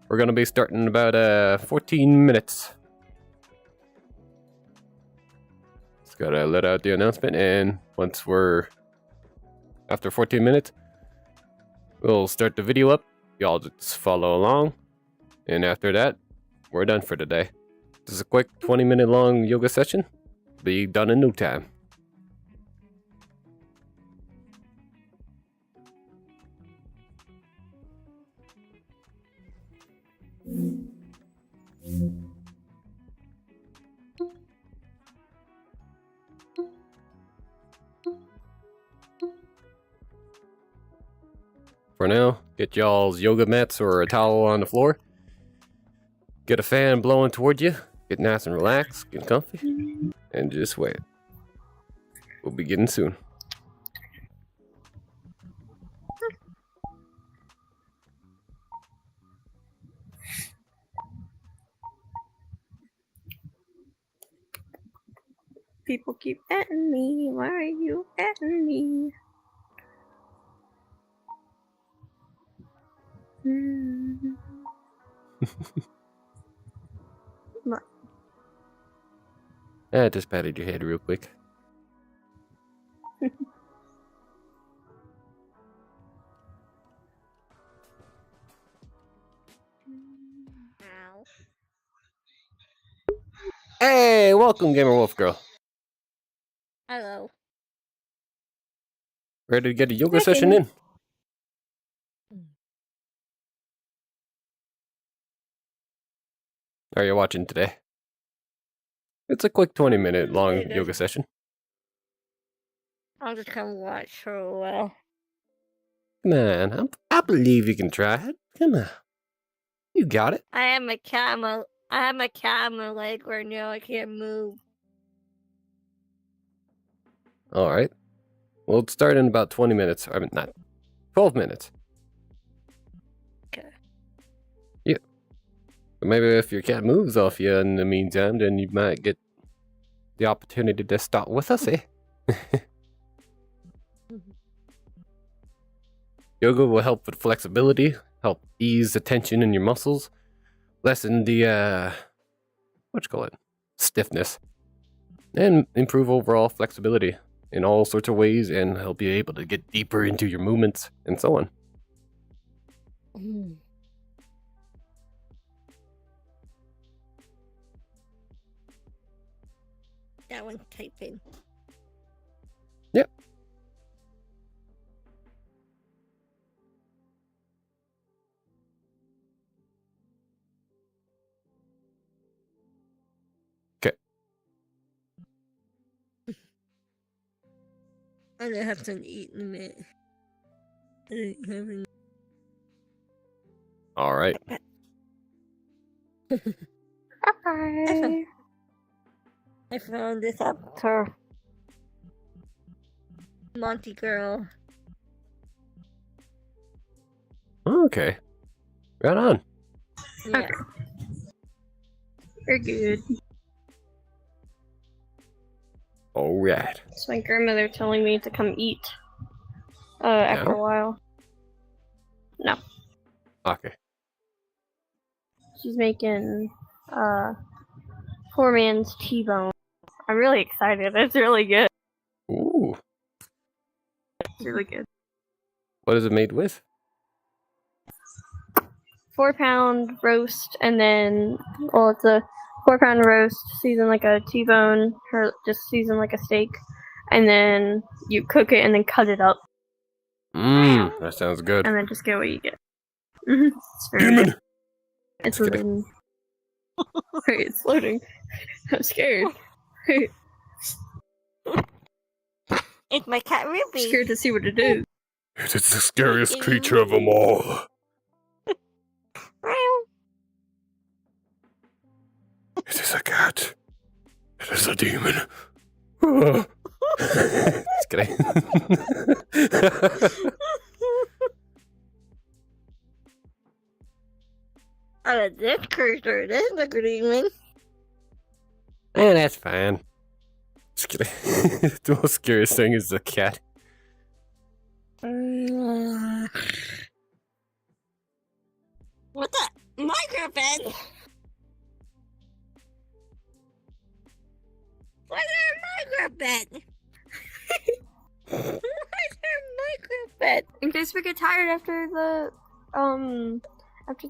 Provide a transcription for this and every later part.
We're gonna be starting in about 14 minutes. Just gotta let out the announcement, and once we're after 14 minutes, we'll start the video up. Y'all just follow along, and after that, we're done for today. This is a quick 20-minute long yoga session. Be done in no time. For now, get y'all's yoga mats or a towel on the floor. Get a fan blowing toward you. Get nice and relaxed, get comfy, and just wait. We'll be getting soon. People keep atting me. Why are you atting me? What? I just patted your head real quick. Hey, welcome, Gamer Wolf Girl. Hello. Ready to get a yoga session in? Are you watching today? It's a quick 20-minute long yoga session. I'll just come watch for a while. Come on, I believe you can try it. Come on. You got it. I have my cat on my leg right now. I can't move. Alright. We'll start in about 20 minutes. I mean, not 12 minutes. Okay. Yeah. But maybe if your cat moves off you in the meantime, then you might get the opportunity to start with us, eh? Yoga will help with flexibility, help ease the tension in your muscles, lessen the, stiffness, and improve overall flexibility in all sorts of ways, and help you able to get deeper into your movements, and so on. That one's typing. Yep. Okay. I'm gonna have to eat in a minute. All right. Bye. I found this after Monty Girl. Okay. Right on. Yeah. Okay. We're good. All right. It's my grandmother telling me to come eat. After a while. No. Okay. She's making poor man's T-bone. I'm really excited. It's really good. Ooh. It's really good. What is it made with? 4-pound roast, and then, well, it's a 4-pound roast, seasoned like a T-bone, or just seasoned like a steak, and then you cook it and then cut it up. That sounds good. And then just get what you get. It's very good. It's loading. Wait, it's loading. I'm scared. Wait. It's my cat Ruby. I'm scared to see what it is. It is the scariest creature of them all. It is a cat. It is a demon. Just kidding. This creature, this is a demon. That's fine. Just kidding. The most scariest thing is the cat. What the? My Minecraft bed? Why is there a Minecraft bed? Why is there a Minecraft bed? In case we get tired after the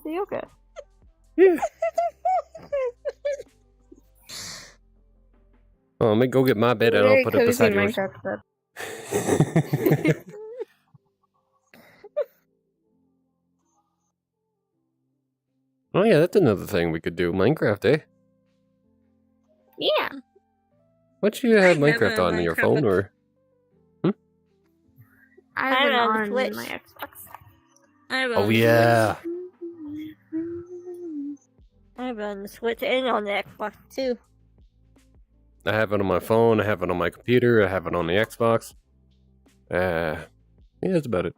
yoga. Yeah. Oh, let me go get my bed and I'll Very put it cozy beside yours. Minecraft bed. Oh yeah, that's another thing we could do. Minecraft, eh? Yeah. What you have I have Minecraft a on your Minecraft phone or? I have it on on Twitch. my Xbox. I have Oh yeah. I have it on the Switch and on the Xbox too. I have it on my phone. I have it on my computer. I have it on the Xbox. Yeah, that's about it.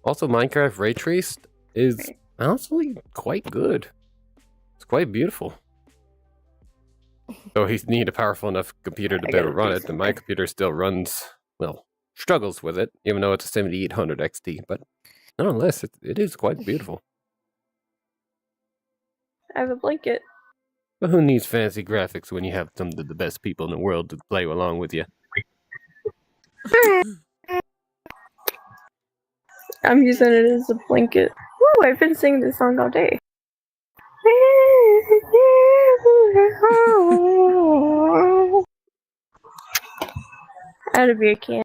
Also, Minecraft Ray Traced is honestly quite good. It's quite beautiful. Though he need a powerful enough computer to be able to run it, and my computer still runs, well, struggles with it, even though it's a 7800 XT. But nonetheless, it is quite beautiful. I have a blanket. But who needs fancy graphics when you have some of the best people in the world to play along with you? I'm using it as a blanket. Woo, I've been singing this song all day. That'd be a can.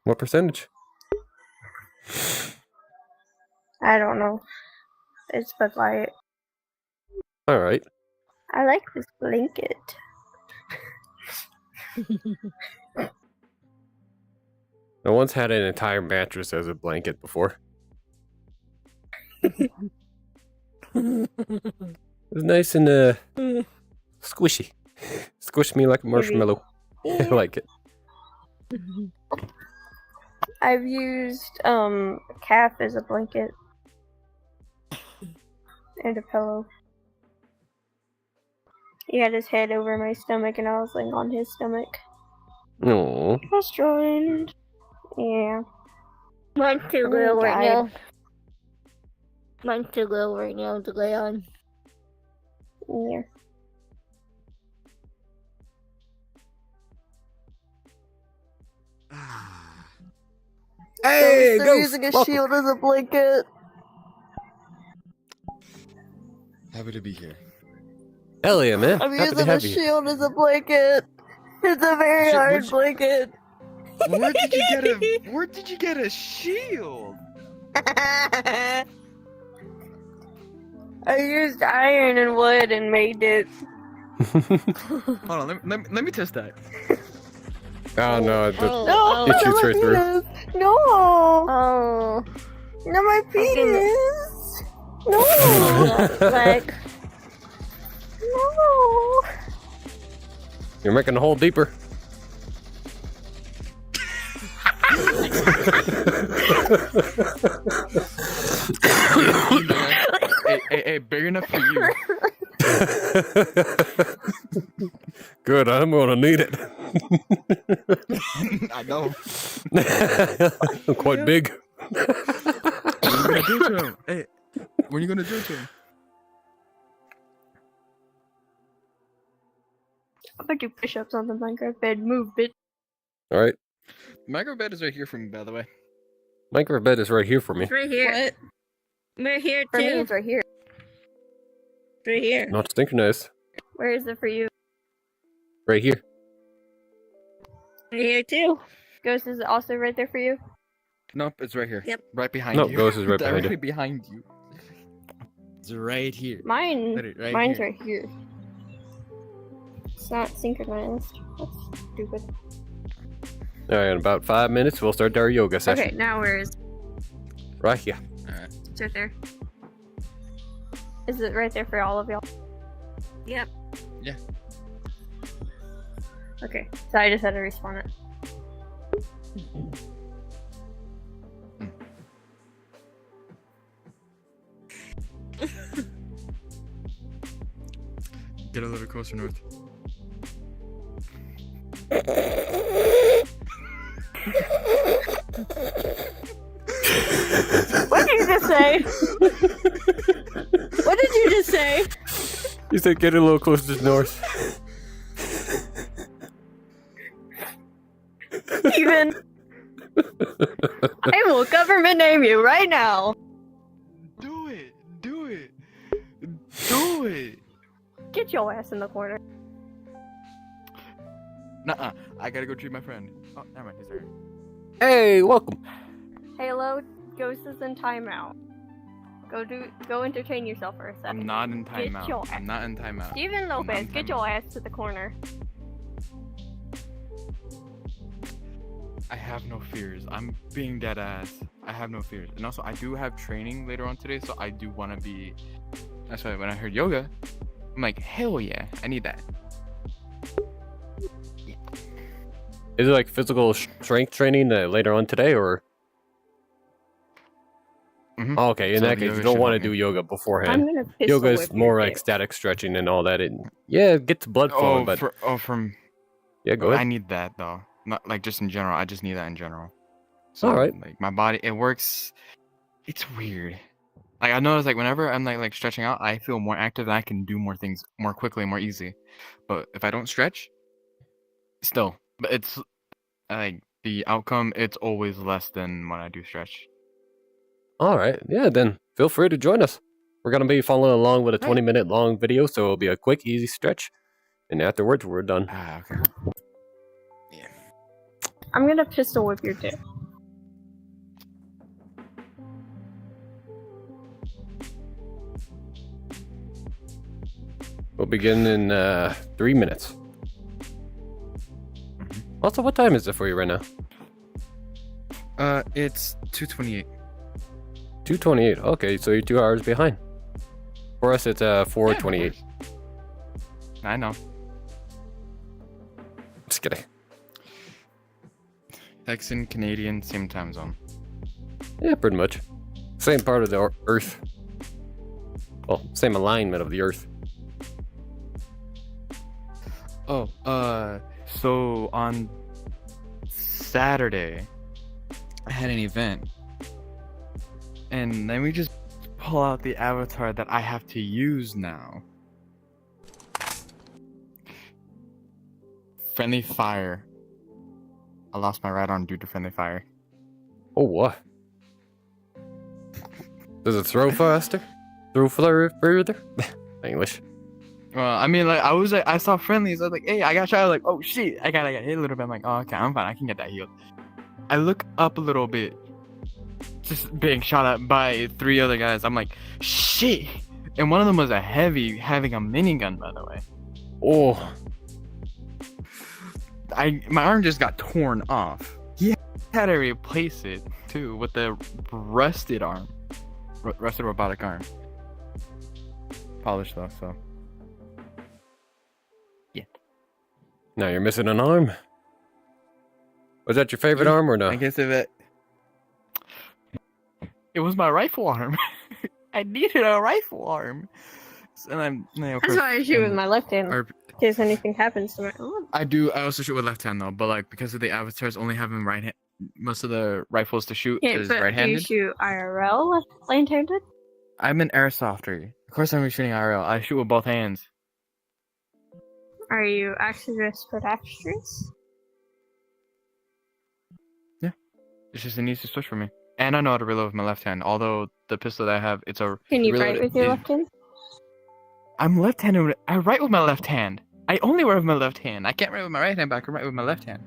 What percentage? I don't know. It's Bud Light. All right. I like this blanket. I once had an entire mattress as a blanket before. It was nice and squishy. Squished me like a marshmallow. I like it. I've used calf as a blanket. And a pillow. He had his head over my stomach and I was laying on his stomach. Aww. Just joined. Yeah. Mine's too And then little he right died. now. Mine's too little right now to lay on. Yeah. Hey, so Ghost, using a welcome. shield as a blanket. Happy to be here. Hell yeah, man. I'm Happy to using a have you. shield as a blanket. It's a very Shit, hard where'd you- blanket. Where did you get a shield? I used iron and wood and made it. Hold on, let me test that. Oh no, No, It not shoots my right through. penis. No, Oh. not my penis. No, Like, no. You're making the hole deeper. Hey, big enough for you. Good, I'm gonna need it. I know. Quite big. What are you gonna do to him? Hey, what are you gonna do to him? I'm gonna do push-ups on the Minecraft bed. Move, bitch. All right, Micro bed is right here for me, by the way. Minecraft bed is right here for me. it's right here. What? We're here For me, too. it's right here. Right here. Not synchronized. Where is it for you? Right here. Right here too. Ghost, is it also right there for you? Nope, it's right here. Yep. Right behind Nope, you. Ghost is right behind Directly you. behind you. It's right here. Mine. Right Mine's here. right here. It's not synchronized. That's stupid. All right, in about 5 minutes, we'll start our yoga session. Okay, now where is Right here. Alright. it's right there? Is it right there for all of y'all? Yep. Yeah. Okay, so I just had to respawn it. Get a little closer north. say? What did you just say? You said get a little closer to the north. Steven, I will government name you right now. Do it. Do it. Do it. Get your ass in the corner. Nuh-uh. I gotta go treat my friend. Oh, never mind. He's there. Hey, welcome. Halo, Ghost is in timeout. Go entertain yourself for a second. I'm not in Get your timeout. ass. I'm not in timeout. Steven I'm not Lopez, in get timeout. your ass to the corner. I have no fears. I'm being dead ass. I have no fears. And also, I do have training later on today, so I do want to be... That's why when I heard yoga, I'm like, hell yeah, I need that. Is it like physical strength training later on today, or? Mhm. Oh, okay, in So that the case, you yoga don't should want to help do me. yoga I'm beforehand. gonna pistol Yoga is whip more your like dick. static stretching and all that. And yeah, it gets blood flowing, but From... yeah, go I ahead. need that, though. Not like just in general. I just need that in general. So, Alright. like, my body, it works... It's weird. Like, I notice, like, whenever I'm, like stretching out, I feel more active and I can do more things more quickly, more easy. But if I don't stretch, still. But it's, like, the outcome, it's always less than when I do stretch. All right, yeah, then feel free to join us. We're gonna be following along with a Right. 20-minute long video, so it'll be a quick, easy stretch, and afterwards we're done. Ah, okay. Yeah. I'm gonna pistol whip your dick. We'll begin in 3 minutes. Also, what time is it for you right now? It's 2:28. 2:28. Okay, so you're 2 hours behind. For us, it's 4:28. I know. Just kidding. Texan, Canadian, same time zone. Yeah, pretty much. Same part of the Earth. Well, same alignment of the Earth. Oh, so on Saturday, I had an event, and let me just pull out the avatar that I have to use now. Friendly fire. I lost my right arm due to friendly fire. Oh, what? Does it throw faster? Throw further? English. Well, I mean, like, I saw friendlies. I was like, hey, I got shot. I was like, oh shit, I got hit a little bit. I'm like, oh, okay, I'm fine. I can get that healed. I look up a little bit, just being shot at by 3 other guys. I'm like, shit. And one of them was a heavy, having a minigun, by the way. Oh, My arm just got torn off. He had to replace it too with the rusted arm, rusted robotic arm. Polished though, so. now you're missing an arm. Was that your favorite arm or no? I guess if it was my rifle arm. I needed a rifle arm. And I'm. That's why I shoot with my left hand in case anything happens to my arm. I also shoot with left hand though, but like because of the avatars only having right hand, most of the rifles to shoot Yeah, is but do you right-handed. shoot IRL left-handed? I'm an airsofter. Of course, I'm shooting IRL. I shoot with both hands. Are you actress pedestrians? It's just an easy switch for me, and I know how to reload with my left hand. Although the pistol that I have, it's a. Can you reload- write with your left hand? I'm left-handed. I write with my left hand. I only write with my left hand. I can't write with my right hand, but I can write with my left hand.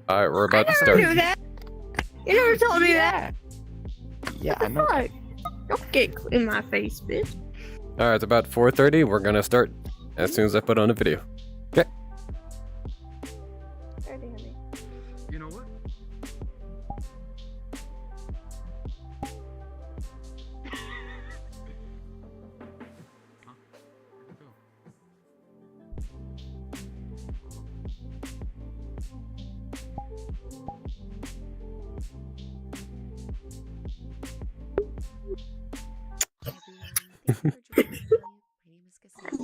All right, we're about to I start. never knew that. You never told me that. Yeah, I What the know. fuck? Don't get in my face, bitch. All right, it's about 4:30. We're gonna start as soon as I put on the video. Okay. You know what?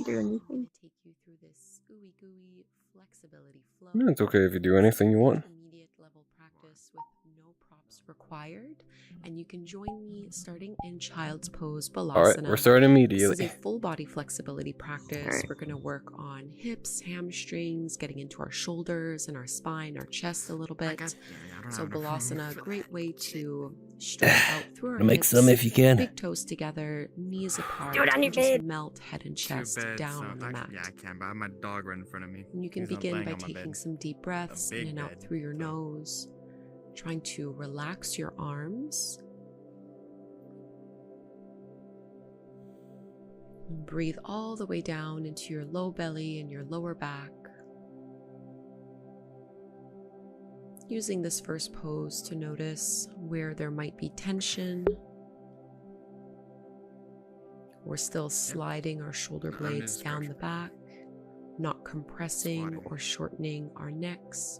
Do anything. Take you through this ooey gooey flexibility flow. It's okay if you do anything you want. Immediate level practice with no props required, and you can join me starting in Child's Pose All right, Balasana. we're starting This immediately. is a full body flexibility practice. Alright. We're going to work on hips, hamstrings, getting into our shoulders and our spine, our chest a little bit. So Balasana, a great way to stretch out through our Make hips, some if you can. big toes together, knees apart, Do it on your and just bed. melt head and chest down on the mat. Yeah, I can, but I have my dog right in front of me. And you can He's not begin playing by on my taking bed. some deep breaths in big and out bed, through your so- nose, trying to relax your arms. And breathe all the way down into your low belly and your lower back. Using this first pose to notice where there might be tension. We're still sliding our shoulder blades down the back, not compressing or shortening our necks.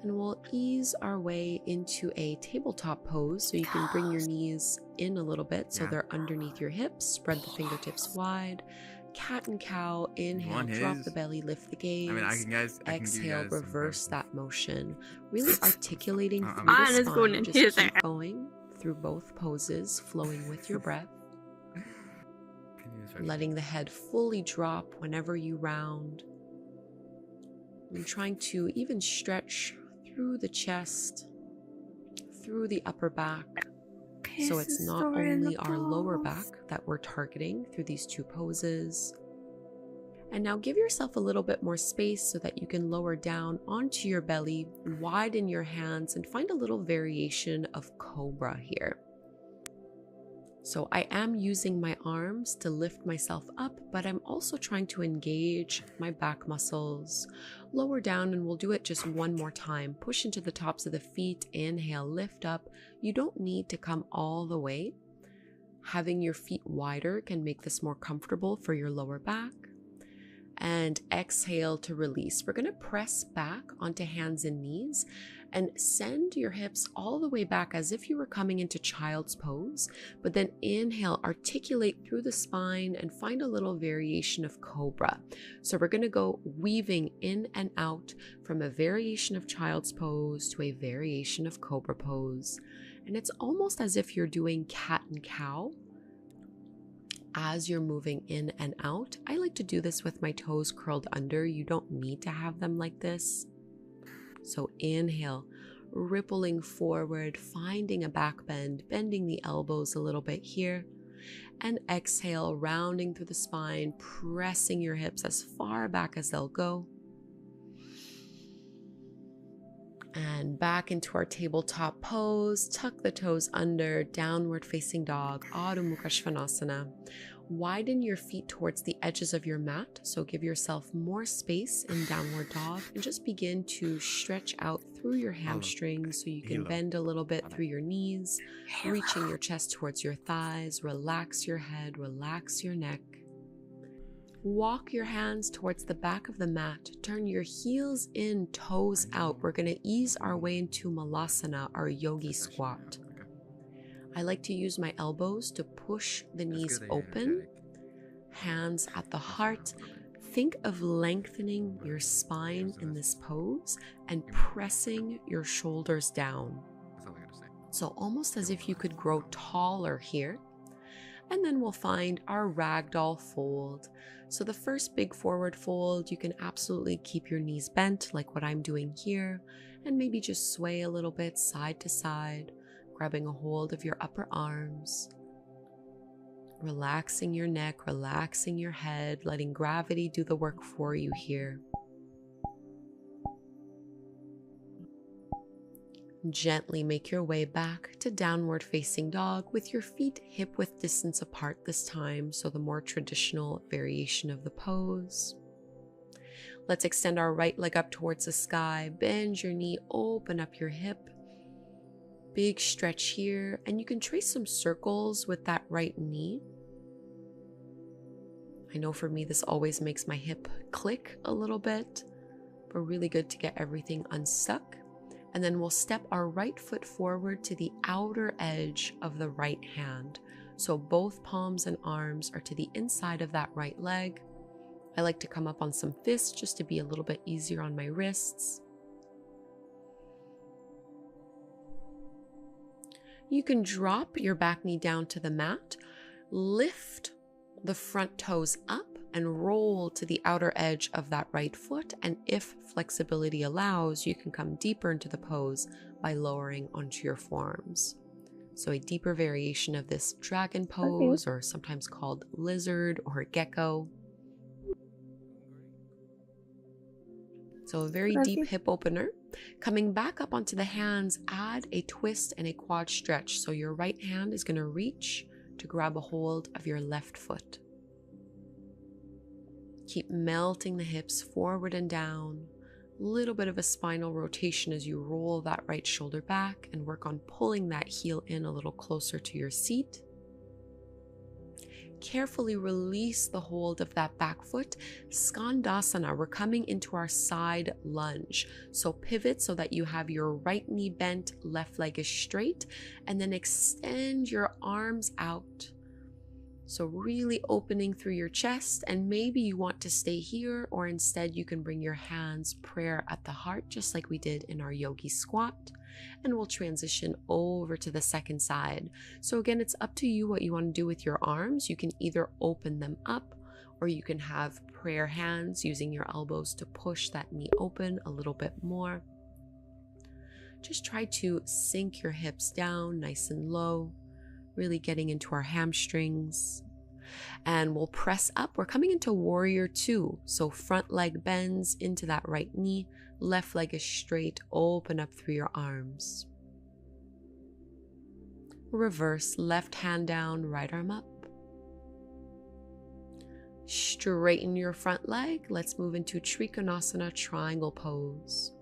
And we'll ease our way into a tabletop pose, so you can bring your knees in a little bit so they're underneath your hips. Spread the fingertips wide. Cat and cow. Inhale, want drop his? the belly, lift the gaze. I mean, I can give you Exhale, guys some reverse poses. that motion. Really articulating through Mine the is going spine. in Just his keep ass. going through both poses, flowing with your breath. Can you stretch? Letting the head fully drop whenever you round. And trying to even stretch through the chest, through the upper back. So it's not only our lower back that we're targeting through these two poses. And now give yourself a little bit more space so that you can lower down onto your belly, widen your hands, and find a little variation of cobra here. So I am using my arms to lift myself up, but I'm also trying to engage my back muscles. Lower down, and we'll do it just one more time. Push into the tops of the feet. Inhale, lift up. You don't need to come all the way. Having your feet wider can make this more comfortable for your lower back. And exhale to release. We're going to press back onto hands and knees and send your hips all the way back as if you were coming into child's pose, but then inhale, articulate through the spine and find a little variation of cobra. So we're going to go weaving in and out from a variation of child's pose to a variation of cobra pose. And it's almost as if you're doing cat and cow as you're moving in and out. I like to do this with my toes curled under. You don't need to have them like this. So inhale, rippling forward, finding a back bend, bending the elbows a little bit here. And exhale, rounding through the spine, pressing your hips as far back as they'll go. And back into our tabletop pose. Tuck the toes under, downward facing dog, Adho Mukha Svanasana. Widen your feet towards the edges of your mat, so give yourself more space in downward dog, and just begin to stretch out through your hamstrings so you can bend a little bit through your knees, reaching your chest towards your thighs. Relax your head, relax your neck. Walk your hands towards the back of the mat. Turn your heels in, toes out. We're going to ease our way into Malasana, our yogi squat. I like to use my elbows to push the knees open, hands at the heart. Think of lengthening your spine in this pose and pressing your shoulders down. So almost as if you could grow taller here. And then we'll find our ragdoll fold. So the first big forward fold, you can absolutely keep your knees bent like what I'm doing here, and maybe just sway a little bit side to side, grabbing a hold of your upper arms, relaxing your neck, relaxing your head, letting gravity do the work for you here. Gently make your way back to downward facing dog with your feet hip width distance apart this time, so the more traditional variation of the pose. Let's extend our right leg up towards the sky, bend your knee, open up your hip. Big stretch here, and you can trace some circles with that right knee. I know for me this always makes my hip click a little bit, but really good to get everything unstuck. And then we'll step our right foot forward to the outer edge of the right hand. So both palms and arms are to the inside of that right leg. I like to come up on some fists just to be a little bit easier on my wrists. You can drop your back knee down to the mat, lift the front toes up, and roll to the outer edge of that right foot. And if flexibility allows, you can come deeper into the pose by lowering onto your forearms. So a deeper variation of this dragon pose, or sometimes called lizard or gecko. So a very deep hip opener. Coming back up onto the hands, add a twist and a quad stretch. So your right hand is going to reach to grab a hold of your left foot. Keep melting the hips forward and down. Little bit of a spinal rotation as you roll that right shoulder back and work on pulling that heel in a little closer to your seat. Carefully release the hold of that back foot. Skandasana, we're coming into our side lunge. So pivot so that you have your right knee bent, left leg is straight, and then extend your arms out. So really opening through your chest, and maybe you want to stay here, or instead you can bring your hands prayer at the heart, just like we did in our yogi squat. And we'll transition over to the second side. So again, it's up to you what you want to do with your arms. You can either open them up, or you can have prayer hands using your elbows to push that knee open a little bit more. Just try to sink your hips down nice and low, really getting into our hamstrings. And we'll press up. We're coming into warrior two. So front leg bends into that right knee, left leg is straight, open up through your arms. Reverse, left hand down, right arm up. Straighten your front leg. Let's move into Trikonasana, triangle pose.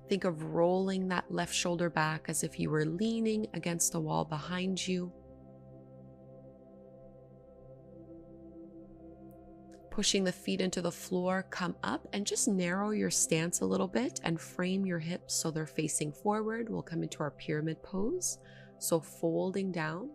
Think of rolling that left shoulder back as if you were leaning against the wall behind you. Pushing the feet into the floor, come up and just narrow your stance a little bit and frame your hips so they're facing forward. We'll come into our pyramid pose. So folding down.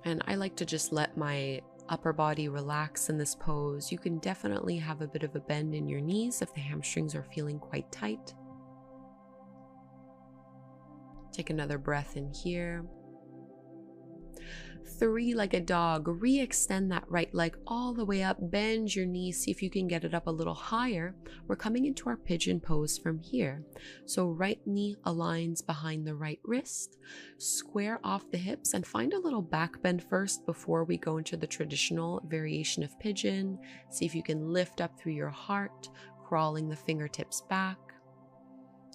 And I like to just let my upper body relax in this pose. You can definitely have a bit of a bend in your knees if the hamstrings are feeling quite tight. Take another breath in here. Three-legged dog. Re-extend that right leg all the way up. Bend your knee. See if you can get it up a little higher. We're coming into our pigeon pose from here. So right knee aligns behind the right wrist. Square off the hips and find a little back bend first before we go into the traditional variation of pigeon. See if you can lift up through your heart, crawling the fingertips back.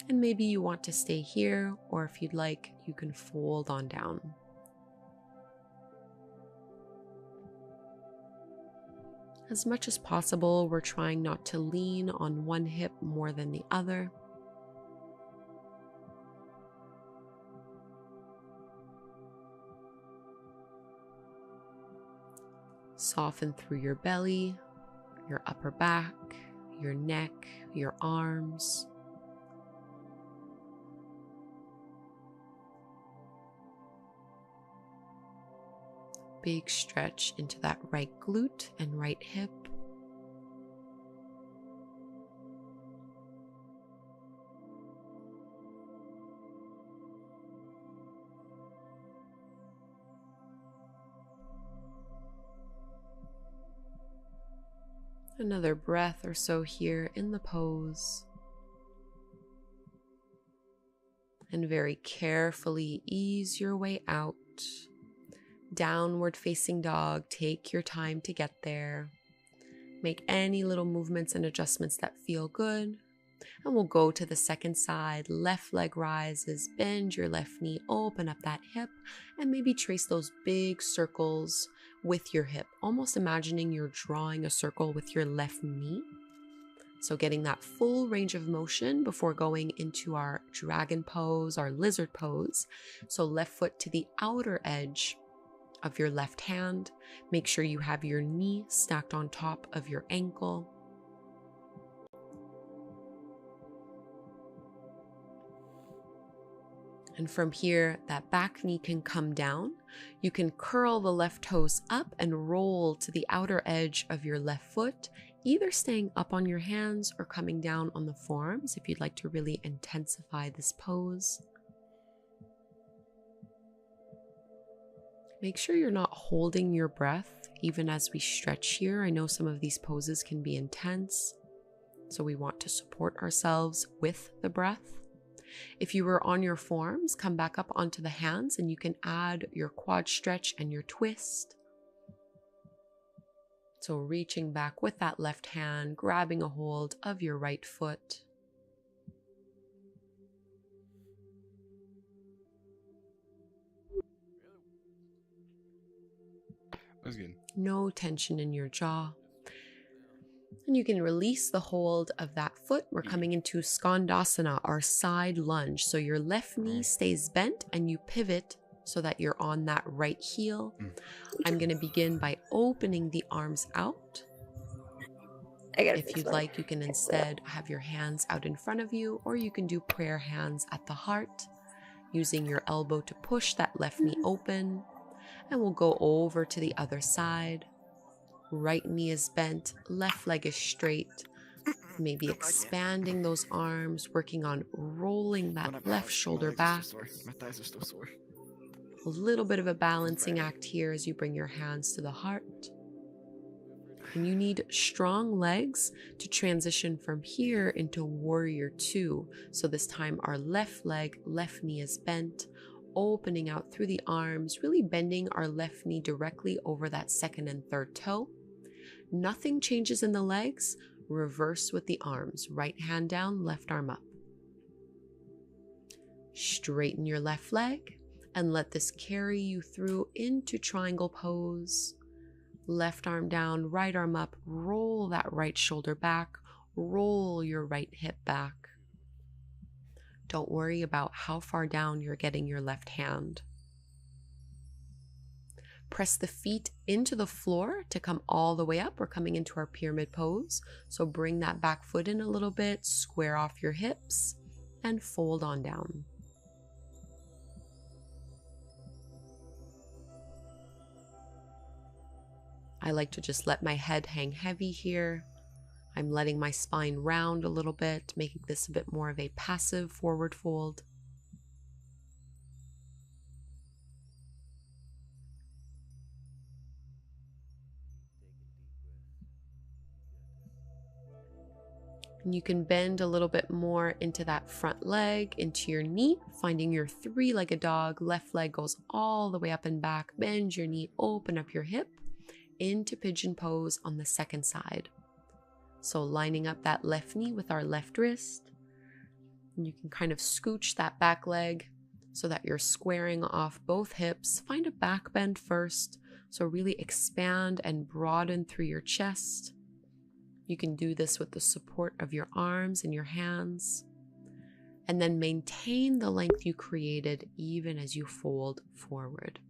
And maybe you want to stay here, or if you'd like, you can fold on down. As much as possible, we're trying not to lean on one hip more than the other. Soften through your belly, your upper back, your neck, your arms. Big stretch into that right glute and right hip. Another breath or so here in the pose. And very carefully ease your way out. Downward facing dog, take your time to get there. Make any little movements and adjustments that feel good. And we'll go to the second side. Left leg rises, bend your left knee, open up that hip, and maybe trace those big circles with your hip. Almost imagining you're drawing a circle with your left knee. So getting that full range of motion before going into our dragon pose, our lizard pose. So left foot to the outer edge of your left hand. Make sure you have your knee stacked on top of your ankle. And from here, that back knee can come down. You can curl the left toes up and roll to the outer edge of your left foot, either staying up on your hands or coming down on the forearms if you'd like to really intensify this pose. Make sure you're not holding your breath even as we stretch here. I know some of these poses can be intense, so we want to support ourselves with the breath. If you were on your forearms, come back up onto the hands and you can add your quad stretch and your twist. So reaching back with that left hand, grabbing a hold of your right foot. That's good. No tension in your jaw. And you can release the hold of that foot. We're coming into Skandasana, our side lunge. So your left knee stays bent and you pivot so that you're on that right heel. I'm going to begin by opening the arms out. If you'd like, you can instead have your hands out in front of you, or you can do prayer hands at the heart, using your elbow to push that left knee open. And we'll go over to the other side. Right knee is bent, left leg is straight. Maybe expanding those arms, working on rolling that left shoulder back. My thighs are still sore. A little bit of a balancing act here as you bring your hands to the heart. And you need strong legs to transition from here into warrior two. So this time our left leg, left knee is bent, opening out through the arms, really bending our left knee directly over that second and third toe. Nothing changes in the legs. Reverse with the arms. Right hand down, left arm up. Straighten your left leg and let this carry you through into triangle pose. Left arm down, right arm up. Roll that right shoulder back. Roll your right hip back. Don't worry about how far down you're getting your left hand. Press the feet into the floor to come all the way up. We're coming into our pyramid pose. So bring that back foot in a little bit, square off your hips, and fold on down. I like to just let my head hang heavy here. I'm letting my spine round a little bit, making this a bit more of a passive forward fold. And you can bend a little bit more into that front leg, into your knee, finding your three-legged dog. Left leg goes all the way up and back. Bend your knee, open up your hip into pigeon pose on the second side. So lining up that left knee with our left wrist. And you can kind of scooch that back leg so that you're squaring off both hips. Find a back bend first. So really expand and broaden through your chest. You can do this with the support of your arms and your hands. And then maintain the length you created even as you fold forward.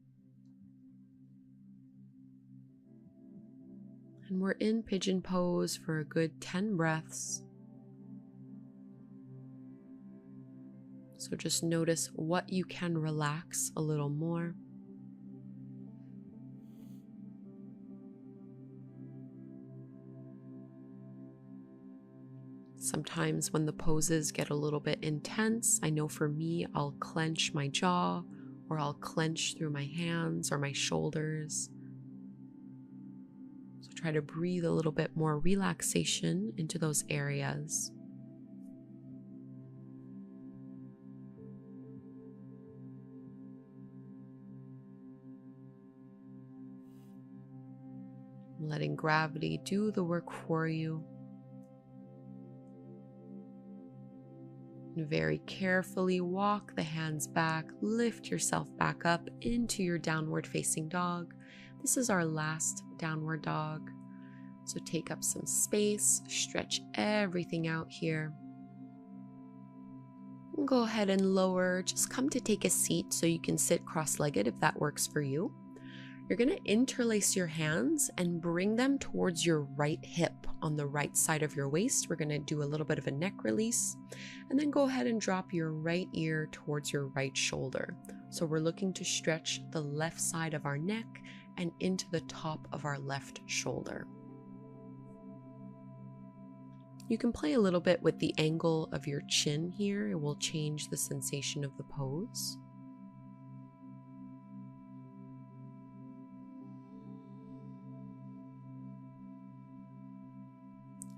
And we're in pigeon pose for a good 10 breaths. So just notice what you can relax a little more. Sometimes when the poses get a little bit intense, I know for me, I'll clench my jaw or I'll clench through my hands or my shoulders. So try to breathe a little bit more relaxation into those areas. Letting gravity do the work for you. And very carefully walk the hands back, lift yourself back up into your downward facing dog. This is our last downward dog. So take up some space, stretch everything out here. And go ahead and lower, just come to take a seat so you can sit cross-legged if that works for you. You're going to interlace your hands and bring them towards your right hip on the right side of your waist. We're going to do a little bit of a neck release, and then go ahead and drop your right ear towards your right shoulder. So we're looking to stretch the left side of our neck and into the top of our left shoulder. You can play a little bit with the angle of your chin here. It will change the sensation of the pose.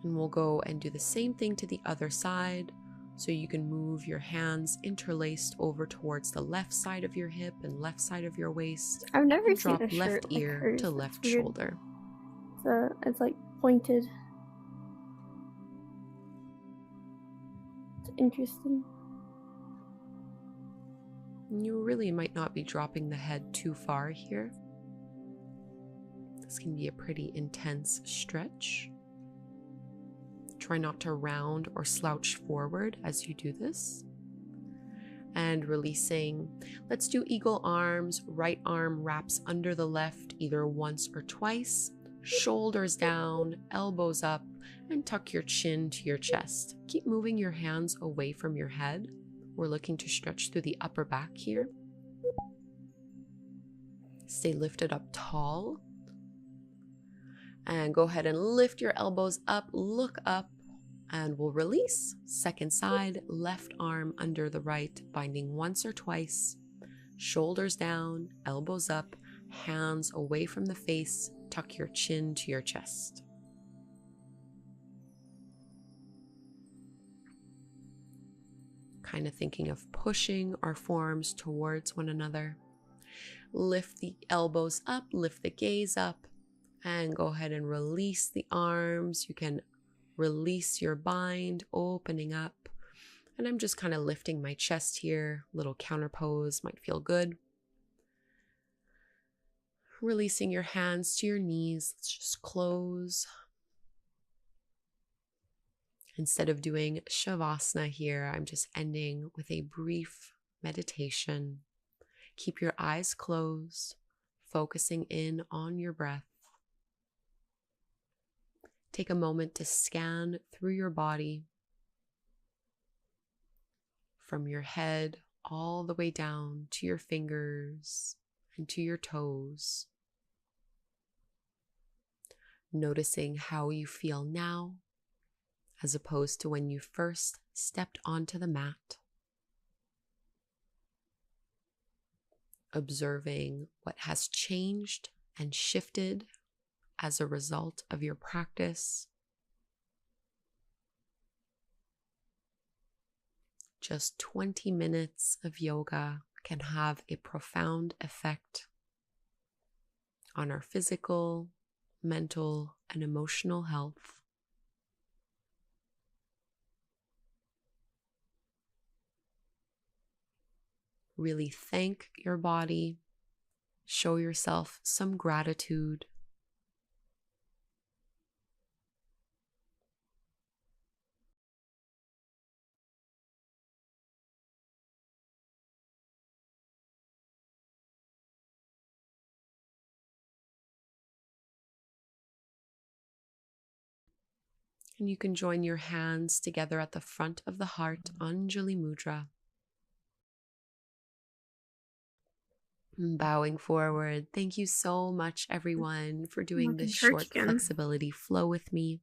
And we'll go and do the same thing to the other side. So you can move your hands interlaced over towards the left side of your hip and left side of your waist. I've never And seen drop a shirt left like ear hers. to It's left weird. shoulder. It's like pointed. It's interesting. You really might not be dropping the head too far here. This can be a pretty intense stretch. Try not to round or slouch forward as you do this. And releasing. Let's do eagle arms. Right arm wraps under the left either once or twice. Shoulders down, elbows up, and tuck your chin to your chest. Keep moving your hands away from your head. We're looking to stretch through the upper back here. Stay lifted up tall. And go ahead and lift your elbows up, look up, and we'll release. Second side, left arm under the right, binding once or twice. Shoulders down, elbows up, hands away from the face, tuck your chin to your chest. Kind of thinking of pushing our forearms towards one another. Lift the elbows up, lift the gaze up, and go ahead and release the arms. You can release your bind, opening up. And I'm just kind of lifting my chest here. Little counter pose might feel good. Releasing your hands to your knees. Let's just close. Instead of doing Shavasana here, I'm just ending with a brief meditation. Keep your eyes closed, focusing in on your breath. Take a moment to scan through your body, from your head all the way down to your fingers and to your toes. Noticing how you feel now, as opposed to when you first stepped onto the mat. Observing what has changed and shifted as a result of your practice. Just 20 minutes of yoga can have a profound effect on our physical, mental, and emotional health. Really thank your body. Show yourself some gratitude. And you can join your hands together at the front of the heart, Anjali Mudra. Bowing forward. Thank you so much, everyone, for doing this short flexibility flow with me.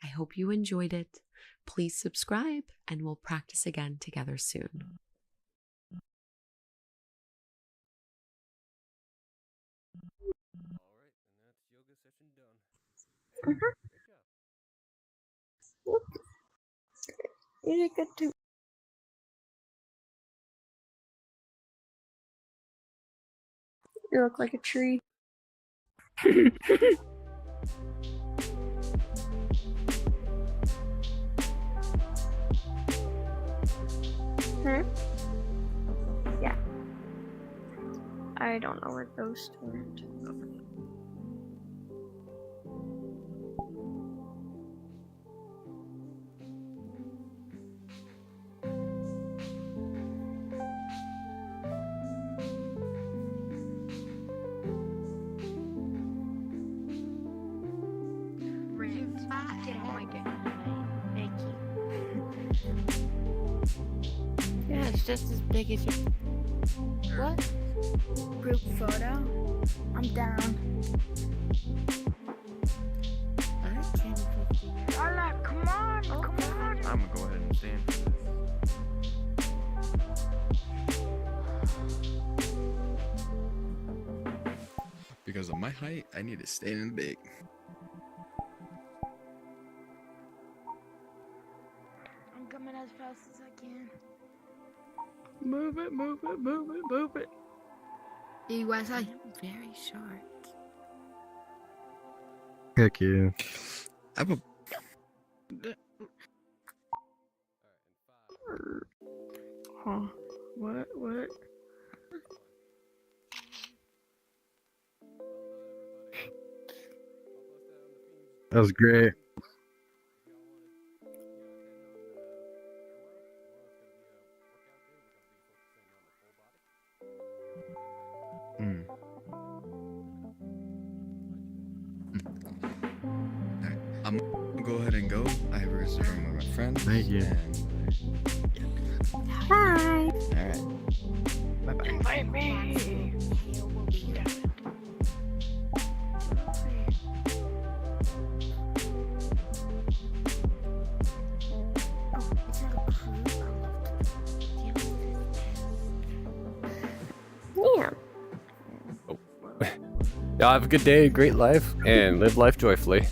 I hope you enjoyed it. Please subscribe, and we'll practice again together soon. All right, and that's yoga session done. Great job. You did good too. You look like a tree. Huh? Yeah. I don't know where those went. Yeah, it's just as big as your. What? Group photo? I'm down. Hola, come on, come on. I'm gonna go ahead and stand for this. Because of my height, I need to stay in big. I'm coming as fast as I can. Move it, move it, move it, move it. Hey, Wesley. I'm very short. Heck yeah. I have a Huh. What? That was great. Mm. Alright, I'm gonna go ahead and go. I have a reservation with my friend. Thank you. Hi. Alright. Bye bye. Invite me. Yeah. Y'all have a good day, great life, and live life joyfully.